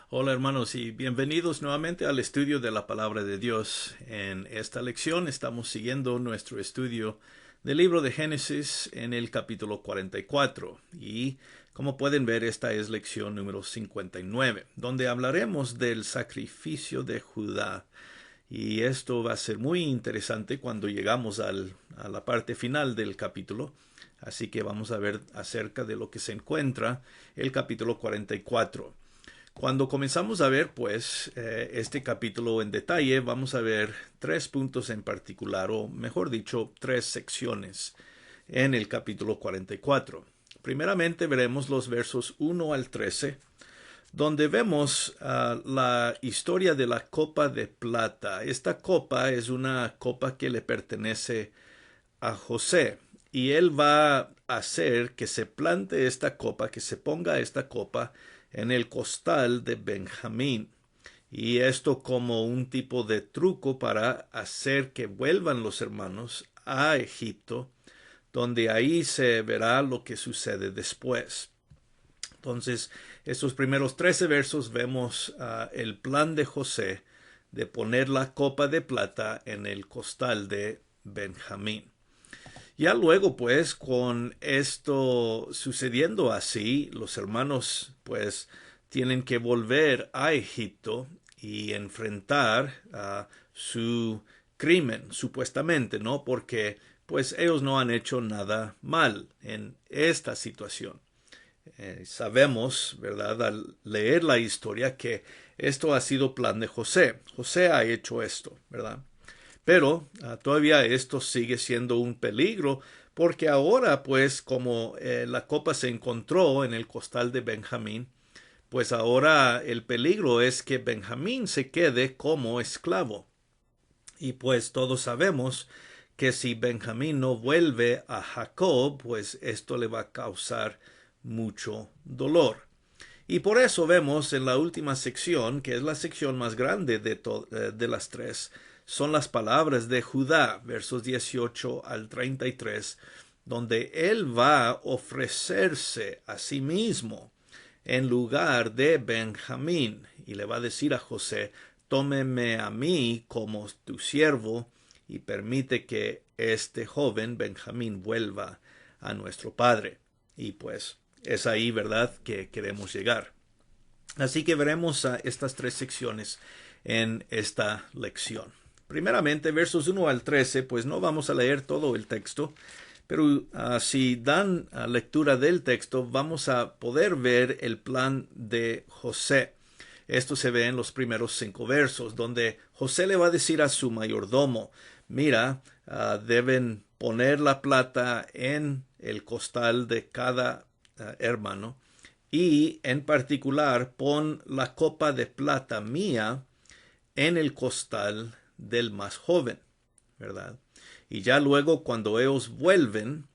Hola hermanos y bienvenidos nuevamente al estudio de la palabra de Dios. En esta lección estamos siguiendo nuestro estudio del libro de Génesis en el capítulo 44 y como pueden ver esta es lección número 59 donde hablaremos del sacrificio de Judá y esto va a ser muy interesante cuando llegamos a la parte final del capítulo. Así que vamos a ver acerca de lo que se encuentra el capítulo 44. Cuando comenzamos a ver, pues, este capítulo en detalle, vamos a ver tres puntos en particular, o mejor dicho, tres secciones en el capítulo 44. Primeramente veremos los versos 1 al 13, donde vemos la historia de la copa de plata. Esta copa es una copa que le pertenece a José, y él va a hacer que se plante esta copa, que se ponga esta copa en el costal de Benjamín. Y esto como un tipo de truco para hacer que vuelvan los hermanos a Egipto, donde ahí se verá lo que sucede después. Entonces, estos primeros 13 versos vemos el plan de José de poner la copa de plata en el costal de Benjamín. Ya luego, pues, con esto sucediendo así, los hermanos, pues, tienen que volver a Egipto y enfrentar su crimen, supuestamente, ¿no? Porque, pues, ellos no han hecho nada mal en esta situación. Sabemos, ¿verdad?, al leer la historia que esto ha sido plan de José. José ha hecho esto, ¿verdad? Pero todavía esto sigue siendo un peligro porque ahora pues como la copa se encontró en el costal de Benjamín, pues ahora el peligro es que Benjamín se quede como esclavo. Y pues todos sabemos que si Benjamín no vuelve a Jacob, pues esto le va a causar mucho dolor. Y por eso vemos en la última sección, que es la sección más grande de las tres, son las palabras de Judá, versos 18 al 33, donde él va a ofrecerse a sí mismo en lugar de Benjamín, y le va a decir a José, tómeme a mí como tu siervo y permite que este joven Benjamín vuelva a nuestro padre. Y pues es ahí, ¿verdad?, que queremos llegar. Así que veremos estas tres secciones en esta lección. Primeramente, versos 1 al 13, pues no vamos a leer todo el texto, pero si dan lectura del texto, vamos a poder ver el plan de José. Esto se ve en los primeros 5 versos, donde José le va a decir a su mayordomo, mira, deben poner la plata en el costal de cada hermano, y en particular pon la copa de plata mía en el costal del más joven, ¿verdad? Y ya luego cuando ellos vuelven,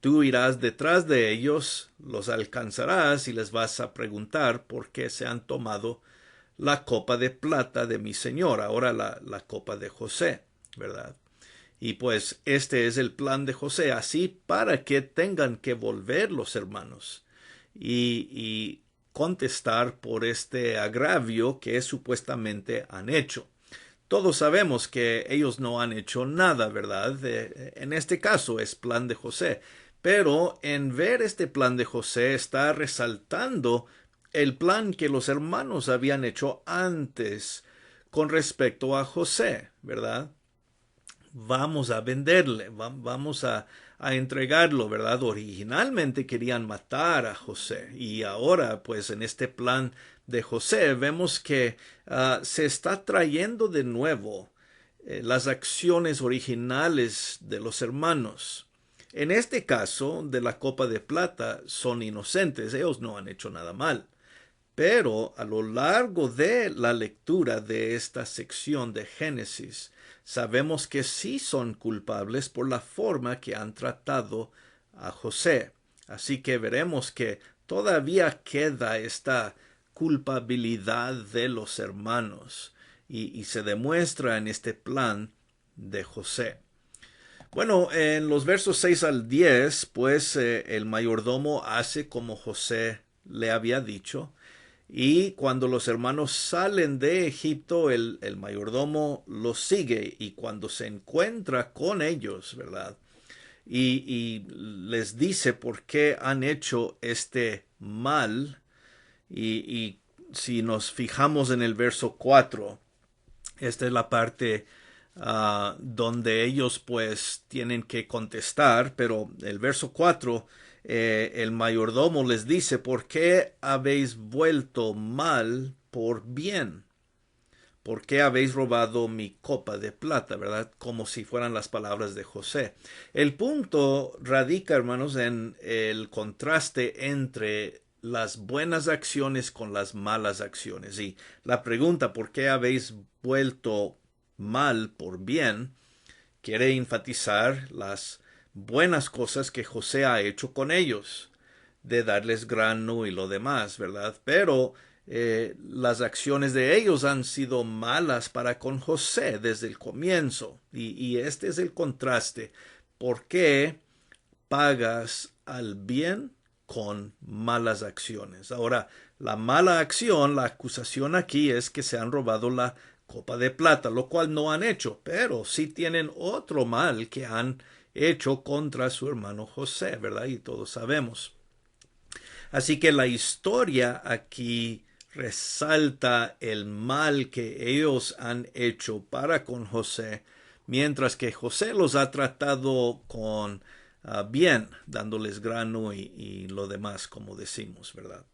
tú irás detrás de ellos, los alcanzarás y les vas a preguntar por qué se han tomado la copa de plata de mi señor, ahora la copa de José, ¿verdad? Y pues este es el plan de José, así para que tengan que volver los hermanos y contestar por este agravio que supuestamente han hecho. Todos sabemos que ellos no han hecho nada, ¿verdad? En este caso es plan de José. Pero en ver este plan de José está resaltando el plan que los hermanos habían hecho antes con respecto a José, ¿verdad? Vamos a venderle, vamos a entregarlo, ¿verdad? Originalmente querían matar a José y ahora pues en este plan de José vemos que se está trayendo de nuevo las acciones originales de los hermanos. En este caso de la copa de plata son inocentes, ellos no han hecho nada mal. Pero a lo largo de la lectura de esta sección de Génesis, sabemos que sí son culpables por la forma que han tratado a José. Así que veremos que todavía queda esta culpabilidad de los hermanos y se demuestra en este plan de José. Bueno, en los versos 6 al 10, pues el mayordomo hace como José le había dicho, Y cuando los hermanos salen de Egipto, el mayordomo los sigue y cuando se encuentra con ellos, ¿verdad? Y les dice por qué han hecho este mal. Y si nos fijamos en el verso 4, esta es la parte donde ellos pues tienen que contestar, pero el verso 4, el mayordomo les dice, ¿por qué habéis vuelto mal por bien? ¿Por qué habéis robado mi copa de plata? ¿Verdad? Como si fueran las palabras de José. El punto radica, hermanos, en el contraste entre las buenas acciones con las malas acciones. Y la pregunta, ¿por qué habéis vuelto mal por bien? Quiere enfatizar las buenas cosas que José ha hecho con ellos, de darles grano y lo demás, ¿verdad? Pero las acciones de ellos han sido malas para con José desde el comienzo. Y este es el contraste. ¿Por qué pagas al bien con malas acciones? Ahora, la mala acción, la acusación aquí es que se han robado la copa de plata, lo cual no han hecho, pero sí tienen otro mal que han hecho contra su hermano José, ¿verdad? Y todos sabemos. Así que la historia aquí resalta el mal que ellos han hecho para con José, mientras que José los ha tratado con bien, dándoles grano y lo demás, como decimos, ¿verdad?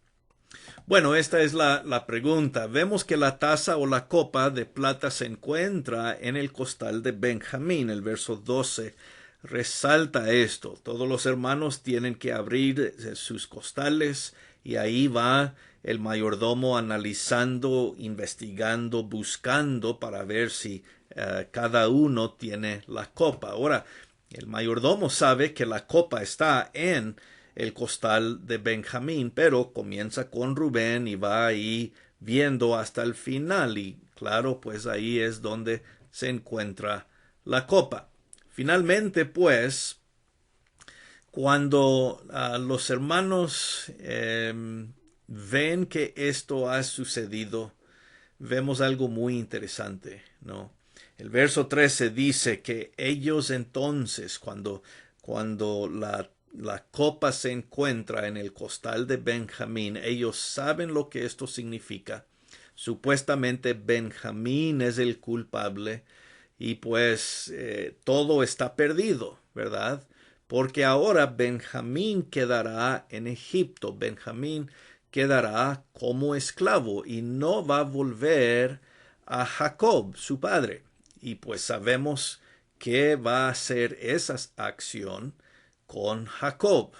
Bueno, esta es la pregunta. Vemos que la taza o la copa de plata se encuentra en el costal de Benjamín. El verso 12 resalta esto. Todos los hermanos tienen que abrir sus costales y ahí va el mayordomo analizando, investigando, buscando para ver si cada uno tiene la copa. Ahora, el mayordomo sabe que la copa está en el costal de Benjamín, pero comienza con Rubén y va ahí viendo hasta el final y claro, pues ahí es donde se encuentra la copa. Finalmente, pues, cuando los hermanos ven que esto ha sucedido, vemos algo muy interesante, ¿no? El verso 13 dice que ellos entonces, cuando la copa se encuentra en el costal de Benjamín, ellos saben lo que esto significa. Supuestamente Benjamín es el culpable y pues todo está perdido, ¿verdad? Porque ahora Benjamín quedará en Egipto, Benjamín quedará como esclavo y no va a volver a Jacob, su padre. Y pues sabemos que va a hacer esa acción con Jacob,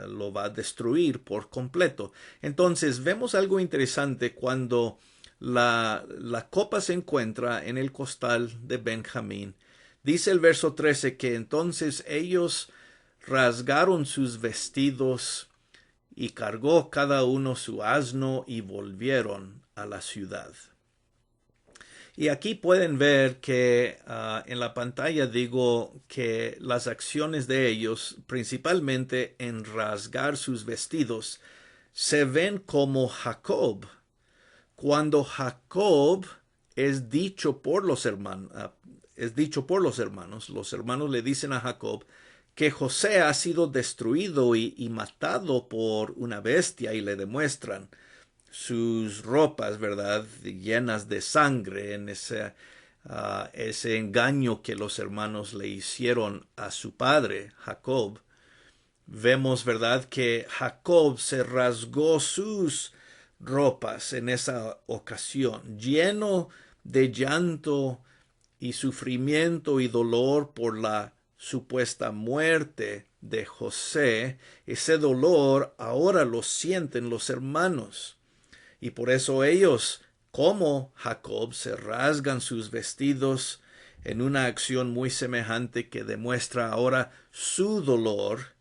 lo va a destruir por completo. Entonces vemos algo interesante cuando la copa se encuentra en el costal de Benjamín. Dice el verso 13 que entonces ellos rasgaron sus vestidos y cargó cada uno su asno y volvieron a la ciudad. Y aquí pueden ver que en la pantalla digo que las acciones de ellos, principalmente en rasgar sus vestidos, se ven como Jacob. Cuando Jacob es dicho por los hermanos, los hermanos le dicen a Jacob que José ha sido destruido y matado por una bestia y le demuestran sus ropas, ¿verdad? Llenas de sangre en ese engaño que los hermanos le hicieron a su padre, Jacob. Vemos, ¿verdad?, que Jacob se rasgó sus ropas en esa ocasión, lleno de llanto y sufrimiento y dolor por la supuesta muerte de José. Ese dolor ahora lo sienten los hermanos. Y por eso ellos, como Jacob, se rasgan sus vestidos en una acción muy semejante que demuestra ahora su dolor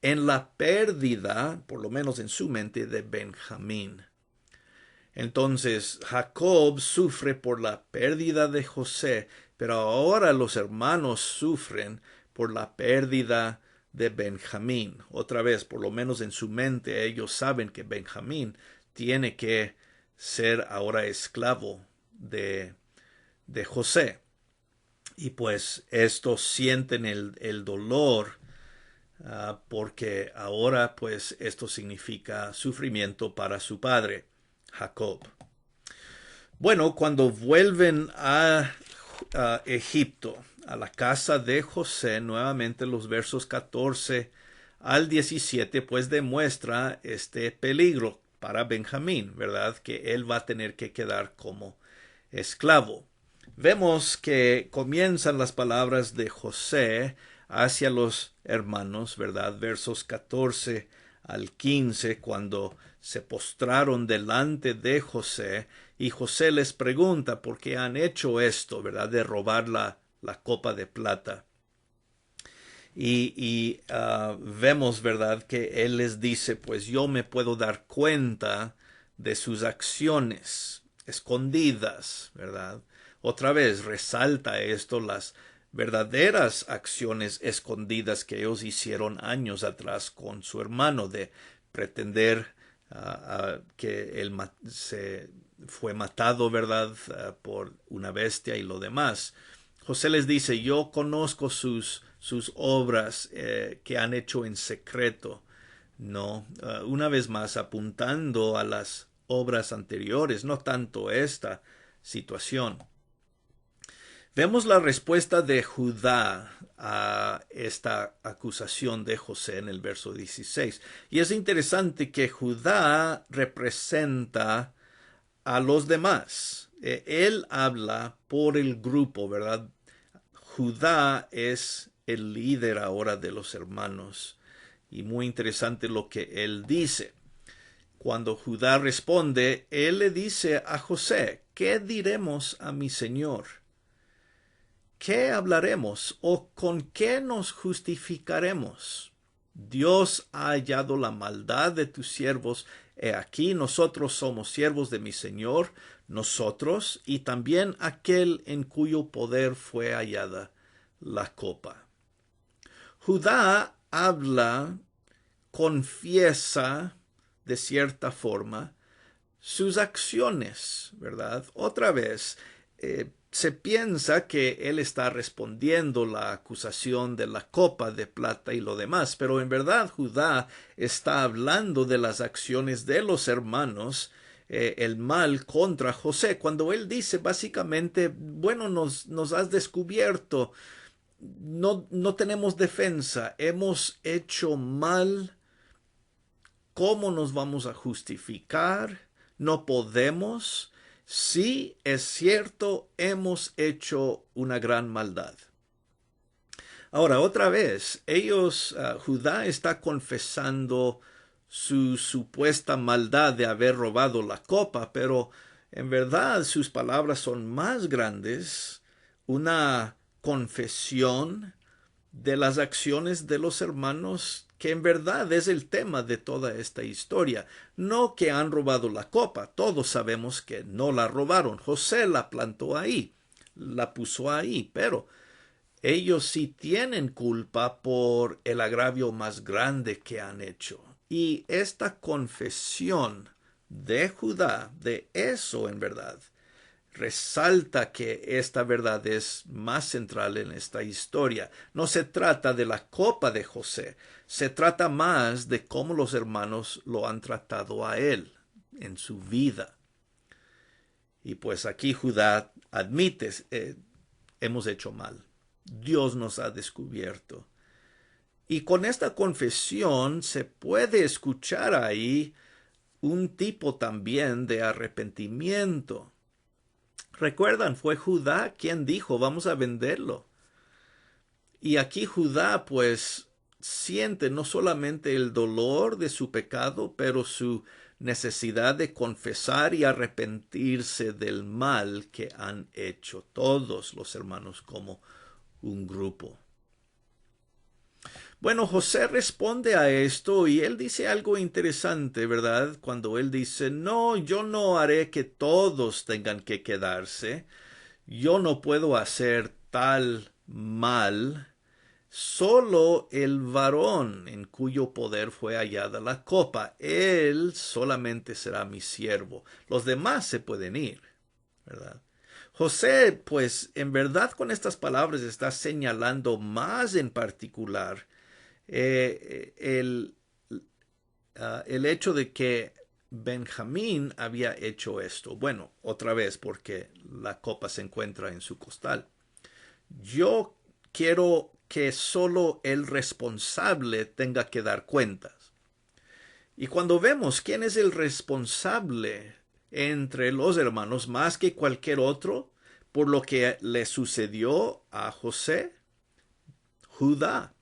en la pérdida, por lo menos en su mente, de Benjamín. Entonces Jacob sufre por la pérdida de José, pero ahora los hermanos sufren por la pérdida de Benjamín. Otra vez, por lo menos en su mente, ellos saben que Benjamín tiene que ser ahora esclavo de José. Y pues estos sienten el dolor porque ahora pues esto significa sufrimiento para su padre, Jacob. Bueno, cuando vuelven a Egipto, a la casa de José, nuevamente los versos 14 al 17, pues demuestra este peligro para Benjamín, ¿verdad? Que él va a tener que quedar como esclavo. Vemos que comienzan las palabras de José hacia los hermanos, ¿verdad? Versos 14 al 15, cuando se postraron delante de José, y José les pregunta por qué han hecho esto, ¿verdad? De robar la copa de plata. Y vemos, ¿verdad? Que él les dice, pues yo me puedo dar cuenta de sus acciones escondidas, ¿verdad? Otra vez resalta esto, las verdaderas acciones escondidas que ellos hicieron años atrás con su hermano, de pretender que él se fue matado, ¿verdad? Por una bestia y lo demás. José les dice, yo conozco sus obras que han hecho en secreto, ¿no? Una vez más apuntando a las obras anteriores, no tanto esta situación. Vemos la respuesta de Judá a esta acusación de José en el verso 16. Y es interesante que Judá representa a los demás. Él habla por el grupo, ¿verdad? Judá es el líder ahora de los hermanos. Y muy interesante lo que él dice. Cuando Judá responde, él le dice a José, ¿qué diremos a mi señor? ¿Qué hablaremos o con qué nos justificaremos? Dios ha hallado la maldad de tus siervos. He aquí nosotros somos siervos de mi Señor, nosotros y también aquel en cuyo poder fue hallada la copa. Judá habla, confiesa de cierta forma sus acciones, ¿verdad? Otra vez, se piensa que él está respondiendo la acusación de la copa de plata y lo demás, pero en verdad Judá está hablando de las acciones de los hermanos, el mal contra José, cuando él dice básicamente, bueno, nos has descubierto, no tenemos defensa, hemos hecho mal, ¿cómo nos vamos a justificar? No podemos. Sí, es cierto, hemos hecho una gran maldad. Ahora, otra vez, Judá está confesando su supuesta maldad de haber robado la copa, pero en verdad sus palabras son más grandes, una confesión de las acciones de los hermanos, que en verdad es el tema de toda esta historia. No que han robado la copa, todos sabemos que no la robaron. José la plantó ahí, la puso ahí, pero ellos sí tienen culpa por el agravio más grande que han hecho. Y esta confesión de Judá, de eso en verdad, resalta que esta verdad es más central en esta historia. No se trata de la copa de José, se trata más de cómo los hermanos lo han tratado a él en su vida. Y pues aquí Judá admite, hemos hecho mal. Dios nos ha descubierto. Y con esta confesión se puede escuchar ahí un tipo también de arrepentimiento. Recuerdan, fue Judá quien dijo, vamos a venderlo. Y aquí Judá pues siente no solamente el dolor de su pecado, pero su necesidad de confesar y arrepentirse del mal que han hecho todos los hermanos como un grupo. Bueno, José responde a esto y él dice algo interesante, ¿verdad? Cuando él dice, no, yo no haré que todos tengan que quedarse, yo no puedo hacer tal mal solo el varón en cuyo poder fue hallada la copa, él solamente será mi siervo. Los demás se pueden ir, ¿verdad? José, pues, en verdad con estas palabras está señalando más en particular eh, el, el hecho de que Benjamín había hecho esto. Bueno, otra vez, porque la copa se encuentra en su costal. Yo quiero que solo el responsable tenga que dar cuentas. Y cuando vemos quién es el responsable entre los hermanos más que cualquier otro por lo que le sucedió a José, Judá.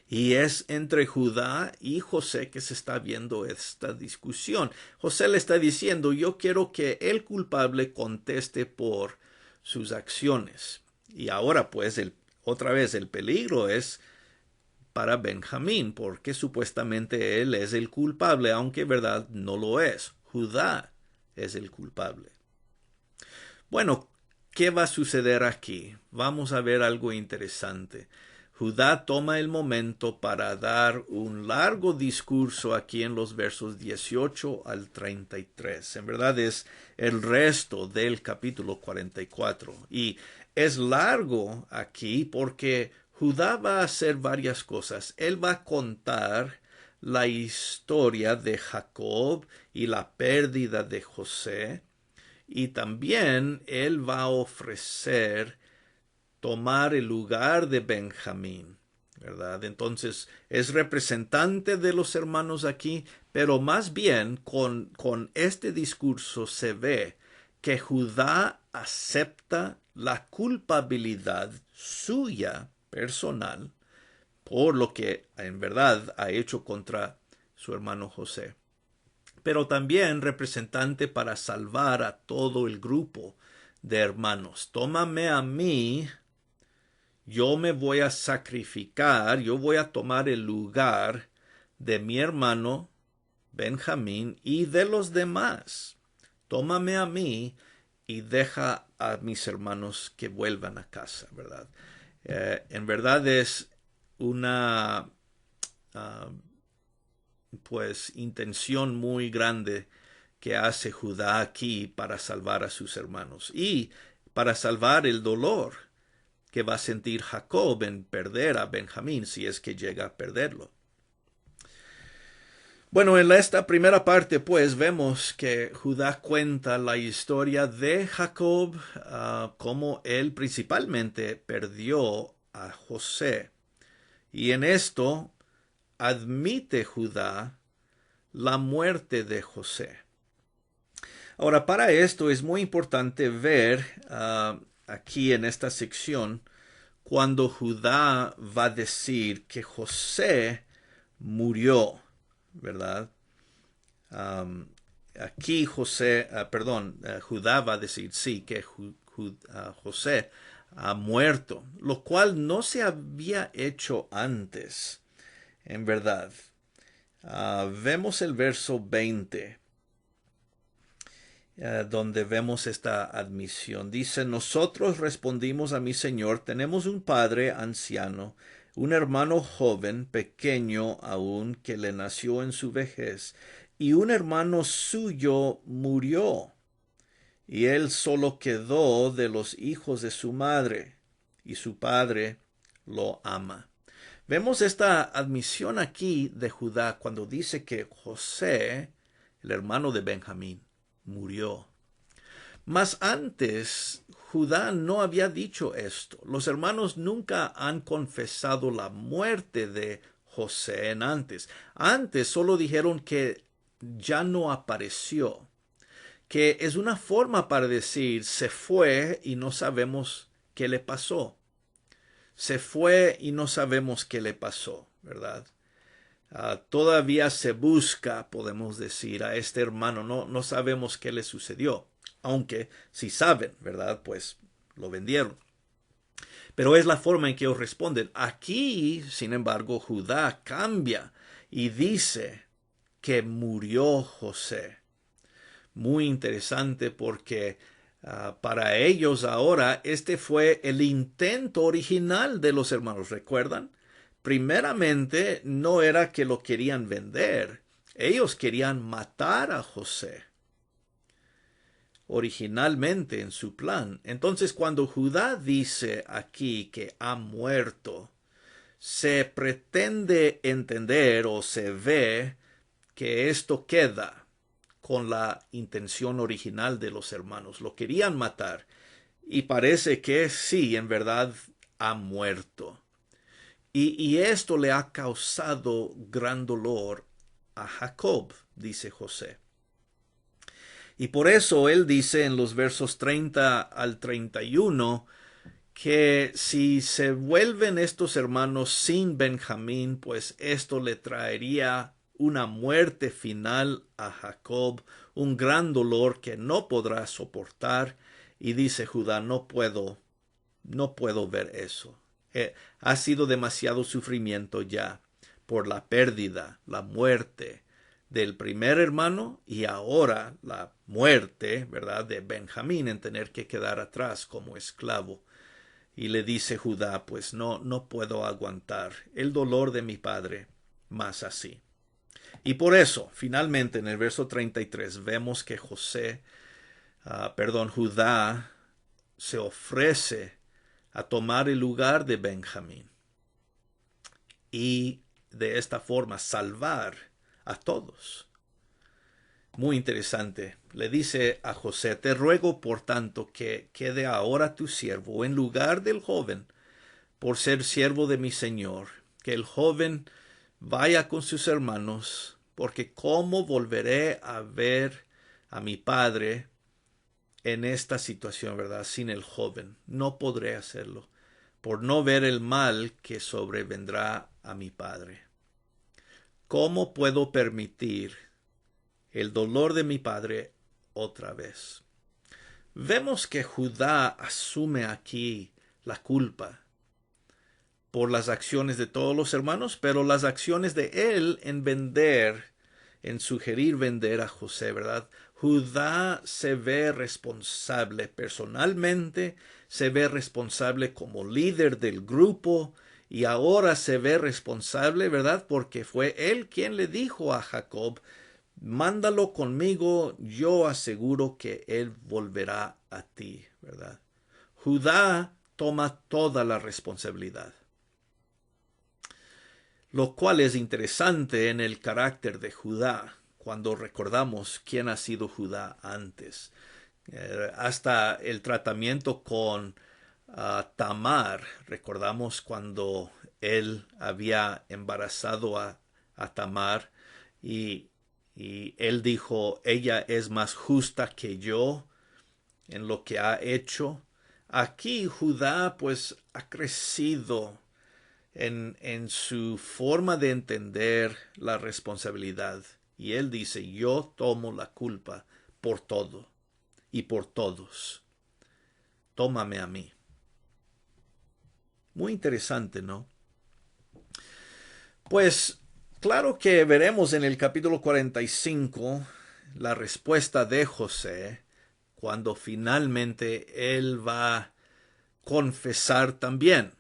Y es entre Judá y José que se está viendo esta discusión. José le está diciendo, yo quiero que el culpable conteste por sus acciones. Y ahora pues otra vez el peligro es para Benjamín, porque supuestamente él es el culpable, aunque en verdad no lo es. Judá es el culpable. Bueno, ¿qué va a suceder aquí? Vamos a ver algo interesante. Judá toma el momento para dar un largo discurso aquí en los versos 18 al 33. En verdad es el resto del capítulo 44. Y es largo aquí porque Judá va a hacer varias cosas. Él va a contar la historia de Jacob y la pérdida de José. Y también él va a ofrecer tomar el lugar de Benjamín, ¿verdad? Entonces es representante de los hermanos aquí, pero más bien con este discurso se ve que Judá acepta la culpabilidad suya personal por lo que en verdad ha hecho contra su hermano José, pero también representante para salvar a todo el grupo de hermanos. Tómame a mí, yo me voy a sacrificar, yo voy a tomar el lugar de mi hermano Benjamín y de los demás. Tómame a mí y deja a mis hermanos que vuelvan a casa, ¿verdad? En verdad es una pues intención muy grande que hace Judá aquí para salvar a sus hermanos y para salvar el dolor que va a sentir Jacob en perder a Benjamín si es que llega a perderlo. Bueno, en esta primera parte pues vemos que Judá cuenta la historia de Jacob, cómo él principalmente perdió a José. Y en esto admite Judá la muerte de José. Ahora, para esto es muy importante ver aquí en esta sección cuando Judá va a decir que José murió, ¿verdad? Aquí Judá va a decir sí, que José ha muerto, lo cual no se había hecho antes, en verdad. Vemos el verso 20. Donde vemos esta admisión. Dice, nosotros respondimos a mi Señor, tenemos un padre anciano, un hermano joven, pequeño aún, que le nació en su vejez, y un hermano suyo murió, y él solo quedó de los hijos de su madre, y su padre lo ama. Vemos esta admisión aquí de Judá cuando dice que José, el hermano de Benjamín, murió. Mas antes, Judá no había dicho esto. Los hermanos nunca han confesado la muerte de José en antes. Antes solo dijeron que ya no apareció, que es una forma para decir se fue y no sabemos qué le pasó. Se fue y no sabemos qué le pasó, ¿verdad? Todavía se busca, podemos decir, a este hermano. No sabemos qué le sucedió. Aunque si saben, ¿verdad? Pues lo vendieron. Pero es la forma en que ellos responden. Aquí, sin embargo, Judá cambia y dice que murió José. Muy interesante porque Para ellos ahora, este fue el intento original de los hermanos, ¿recuerdan? Primeramente, no era que lo querían vender, ellos querían matar a José originalmente en su plan. Entonces, cuando Judá dice aquí que ha muerto, se pretende entender o se ve que esto queda con la intención original de los hermanos. Lo querían matar y parece que sí, en verdad ha muerto. Y esto le ha causado gran dolor a Jacob, dice José. Y por eso él dice en los versos 30 al 31 que si se vuelven estos hermanos sin Benjamín, pues esto le traería una muerte final a Jacob, un gran dolor que no podrá soportar. Y dice Judá, no puedo ver eso. Ha sido demasiado sufrimiento ya por la pérdida, la muerte del primer hermano y ahora la muerte, ¿verdad?, de Benjamín en tener que quedar atrás como esclavo. Y le dice Judá, pues no puedo aguantar el dolor de mi padre más así. Y por eso, finalmente, en el verso 33, vemos que Judá se ofrece a tomar el lugar de Benjamín y de esta forma salvar a todos. Muy interesante. Le dice a José, te ruego por tanto que quede ahora tu siervo en lugar del joven, por ser siervo de mi señor, que el joven vaya con sus hermanos, porque cómo volveré a ver a mi padre en esta situación, ¿verdad? Sin el joven. No podré hacerlo, por no ver el mal que sobrevendrá a mi padre. ¿Cómo puedo permitir el dolor de mi padre otra vez? Vemos que Judá asume aquí la culpa por las acciones de todos los hermanos, pero las acciones de él en sugerir vender a José, ¿verdad? Judá se ve responsable personalmente, se ve responsable como líder del grupo y ahora se ve responsable, ¿verdad? Porque fue él quien le dijo a Jacob, mándalo conmigo, yo aseguro que él volverá a ti, ¿verdad? Judá toma toda la responsabilidad, lo cual es interesante en el carácter de Judá, cuando recordamos quién ha sido Judá antes. Hasta el tratamiento con Tamar, recordamos cuando él había embarazado a Tamar y él dijo, ella es más justa que yo en lo que ha hecho. Aquí Judá pues ha crecido en su forma de entender la responsabilidad. Y él dice, yo tomo la culpa por todo y por todos. Tómame a mí. Muy interesante, ¿no? Pues claro que veremos en el capítulo 45 la respuesta de José cuando finalmente él va a confesar también.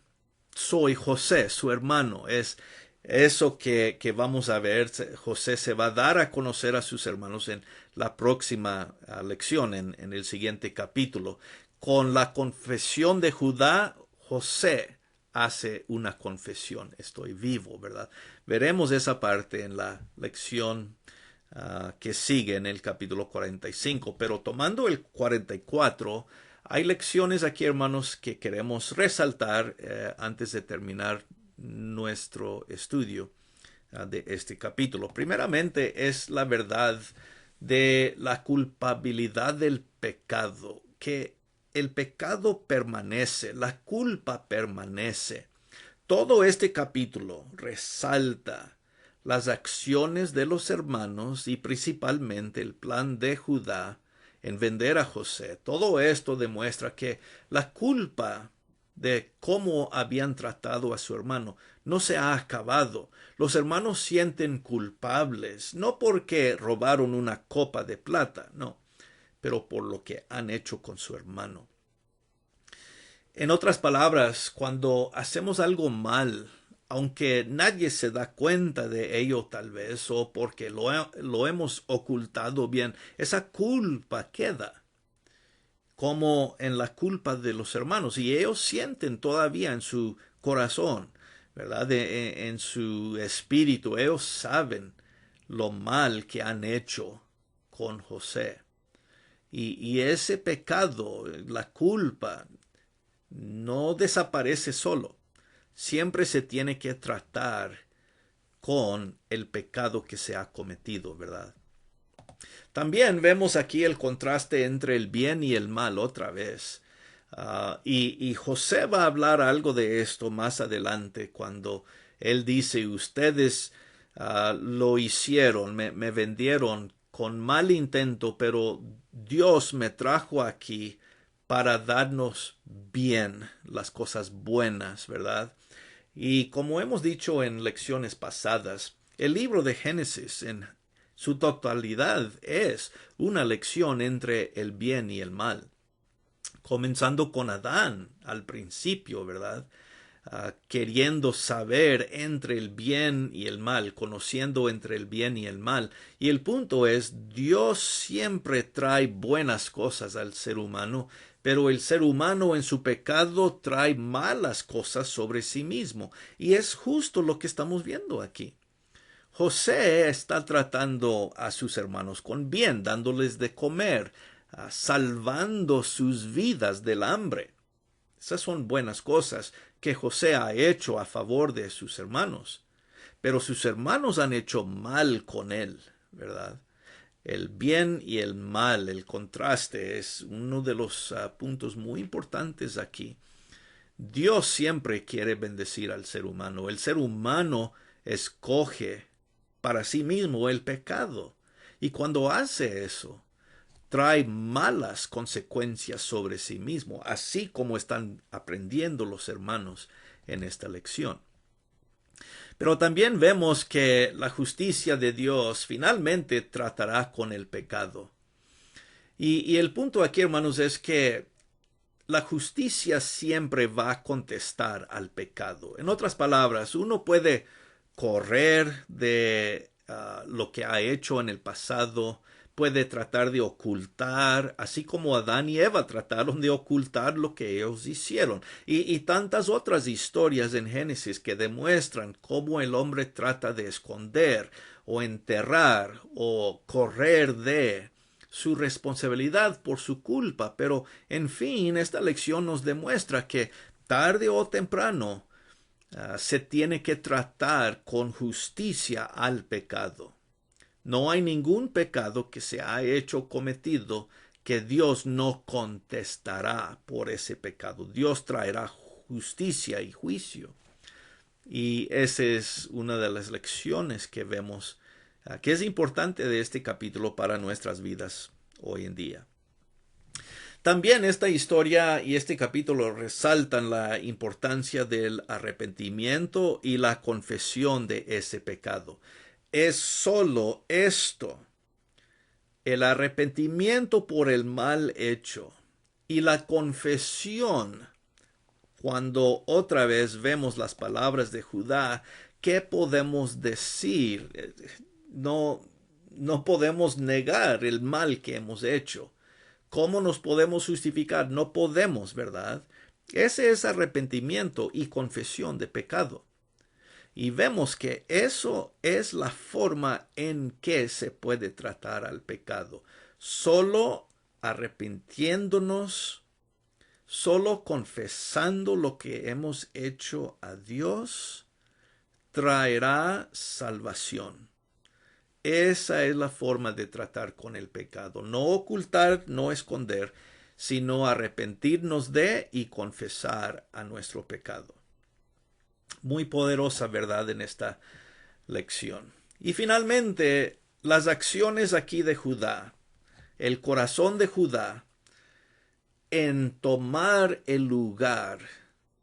Soy José, su hermano. Es eso que vamos a ver. José se va a dar a conocer a sus hermanos en la próxima lección, en el siguiente capítulo. Con la confesión de Judá, José hace una confesión. Estoy vivo, ¿verdad? Veremos esa parte en la lección que sigue en el capítulo 45. Pero tomando el 44, hay lecciones aquí, hermanos, que queremos resaltar antes de terminar nuestro estudio de este capítulo. Primeramente es la verdad de la culpabilidad del pecado, que el pecado permanece, la culpa permanece. Todo este capítulo resalta las acciones de los hermanos y principalmente el plan de Judá en vender a José. Todo esto demuestra que la culpa de cómo habían tratado a su hermano no se ha acabado. Los hermanos sienten culpables, no porque robaron una copa de plata, no, pero por lo que han hecho con su hermano. En otras palabras, cuando hacemos algo mal, aunque nadie se da cuenta de ello tal vez, o porque lo hemos ocultado bien, esa culpa queda, como en la culpa de los hermanos, y ellos sienten todavía en su corazón, ¿verdad? En su espíritu, ellos saben lo mal que han hecho con José. Y ese pecado, la culpa, no desaparece solo. Siempre se tiene que tratar con el pecado que se ha cometido, ¿verdad? También vemos aquí el contraste entre el bien y el mal otra vez. Y José va a hablar algo de esto más adelante cuando él dice, ustedes lo hicieron, me vendieron con mal intento, pero Dios me trajo aquí para darnos bien, las cosas buenas, ¿verdad? Y como hemos dicho en lecciones pasadas, el libro de Génesis en su totalidad es una lección entre el bien y el mal. Comenzando con Adán al principio, ¿verdad? Queriendo saber entre el bien y el mal, conociendo entre el bien y el mal. Y el punto es, Dios siempre trae buenas cosas al ser humano, pero el ser humano en su pecado trae malas cosas sobre sí mismo. Y es justo lo que estamos viendo aquí. José está tratando a sus hermanos con bien, dándoles de comer, salvando sus vidas del hambre. Esas son buenas cosas que José ha hecho a favor de sus hermanos. Pero sus hermanos han hecho mal con él, ¿verdad? El bien y el mal, el contraste, es uno de los puntos muy importantes aquí. Dios siempre quiere bendecir al ser humano. El ser humano escoge para sí mismo el pecado. Y cuando hace eso, trae malas consecuencias sobre sí mismo, así como están aprendiendo los hermanos en esta lección. Pero también vemos que la justicia de Dios finalmente tratará con el pecado. Y el punto aquí, hermanos, es que la justicia siempre va a contestar al pecado. En otras palabras, uno puede correr de lo que ha hecho en el pasado, puede tratar de ocultar, así como Adán y Eva trataron de ocultar lo que ellos hicieron. Y tantas otras historias en Génesis que demuestran cómo el hombre trata de esconder o enterrar o correr de su responsabilidad por su culpa. Pero, en fin, esta lección nos demuestra que tarde o temprano se tiene que tratar con justicia al pecado. No hay ningún pecado que se ha hecho cometido que Dios no contestará por ese pecado. Dios traerá justicia y juicio. Y esa es una de las lecciones que vemos que es importante de este capítulo para nuestras vidas hoy en día. También esta historia y este capítulo resaltan la importancia del arrepentimiento y la confesión de ese pecado. Es solo esto, el arrepentimiento por el mal hecho y la confesión. Cuando otra vez vemos las palabras de Judá, ¿qué podemos decir? No podemos negar el mal que hemos hecho. ¿Cómo nos podemos justificar? No podemos, ¿verdad? Ese es arrepentimiento y confesión de pecado. Y vemos que eso es la forma en que se puede tratar al pecado. Solo arrepintiéndonos, solo confesando lo que hemos hecho a Dios, traerá salvación. Esa es la forma de tratar con el pecado. No ocultar, no esconder, sino arrepentirnos de y confesar a nuestro pecado. Muy poderosa verdad en esta lección. Y finalmente, las acciones aquí de Judá, el corazón de Judá, en tomar el lugar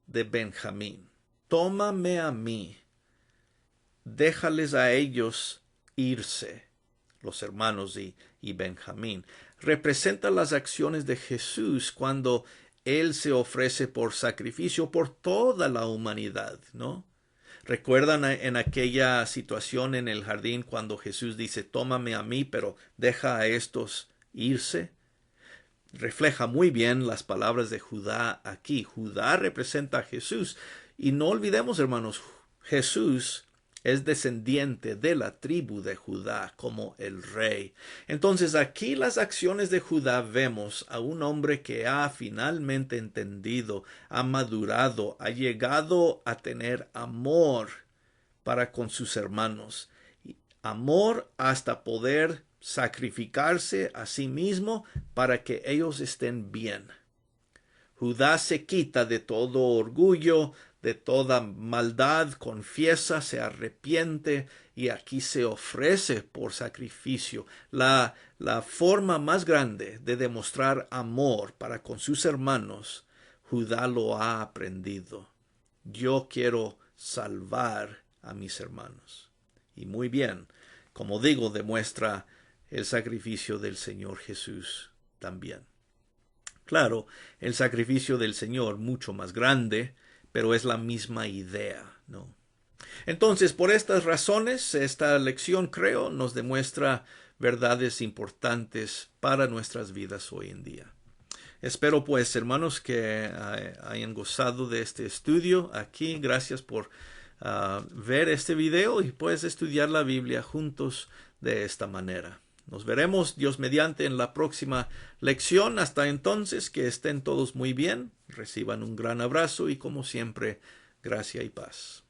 de Benjamín. Tómame a mí, déjales a ellos irse, los hermanos, y y Benjamín. Representa las acciones de Jesús cuando Él se ofrece por sacrificio por toda la humanidad, ¿no? ¿Recuerdan en aquella situación en el jardín cuando Jesús dice, tómame a mí, pero deja a estos irse? Refleja muy bien las palabras de Judá aquí. Judá representa a Jesús. Y no olvidemos, hermanos, Jesús es descendiente de la tribu de Judá como el rey. Entonces aquí las acciones de Judá vemos a un hombre que ha finalmente entendido, ha madurado, ha llegado a tener amor para con sus hermanos. Amor hasta poder sacrificarse a sí mismo para que ellos estén bien. Judá se quita de todo orgullo, de toda maldad, confiesa, se arrepiente y aquí se ofrece por sacrificio. La forma más grande de demostrar amor para con sus hermanos, Judá lo ha aprendido. Yo quiero salvar a mis hermanos. Y muy bien, como digo, demuestra el sacrificio del Señor Jesús también. Claro, el sacrificio del Señor mucho más grande, pero es la misma idea, ¿no? Entonces, por estas razones, esta lección, creo, nos demuestra verdades importantes para nuestras vidas hoy en día. Espero, pues, hermanos, que hayan gozado de este estudio aquí. Gracias por ver este video y, pues, estudiar la Biblia juntos de esta manera. Nos veremos, Dios mediante, en la próxima lección. Hasta entonces, que estén todos muy bien, reciban un gran abrazo y, como siempre, gracia y paz.